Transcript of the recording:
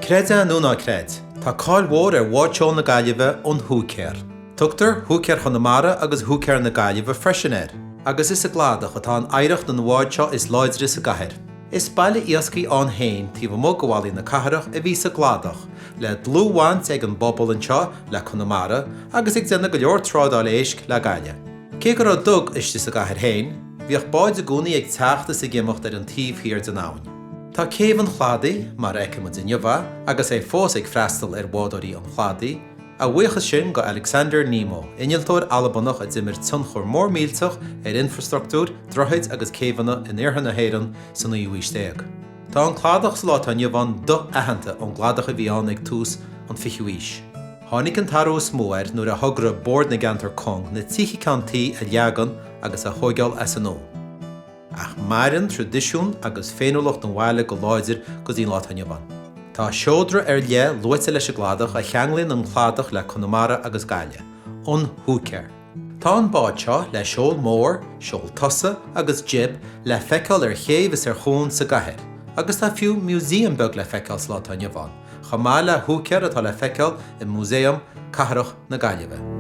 Chladaigh nó ná chlad, tá cáil mhór bháidseáil na Gaillimh ón thúcéir. Tugtar thúcéir Chonamara agus thúcéir na Gaillimh freisin agus is a Chladaigh atá an éireacht na bháidseo is láidre sa gcathair. Is baile iascaí an hain tí bh mó gohálaí na cathrach a bhí sa Chladaigh, le dlúhaint ag an bobal anseo le Chonamara agus ag déanana go leor trádáil éisc le Gaillimh. Cé gur dug iste sa gcathair hain, bhíoh báid a gúnaí ag teachtas a gimimecht ar an tíomh hir den áin. Tá céimh an Chladaigh mar aice mu dinneomha agus é fós ag freastal ar bhádaí an Chladaigh a bhuichas sin go Alexander Nemo, innealtóir alabannach a d'imir tunchur mór mílteach ar infrastruchtúr, drochaid agus céimhana in iartha na héireann san uísteag. Tá an Chladaigh sa lá tainneamhan do aitheanta an Chladaigh a bhí an ag tús an fichiúis. Tháinig an tarró smóir nuair a thugra bord na gantar cong na tíchicantí a leagan agus a thógáil as an nó. Ach mairinn tradiisiún agus féinúlacht an bhaile go láidir go dtí lá tainneamhan. Tá seodra ar le luite leis a Chladaigh a cheanglinn an Chladaigh le Chonamara agus Gaillimh, ón thúcéir. Tá an báid le seol mór, seol tosa agus jib le feiceáil ar chéimhas ar chun sa gcathair, agus tá fiú músaeum beag le feiceáil sa lá tainneamhan, chomh maith le thúcéir atá le feiceáil i Músaeum Cathrach na Gaillimh.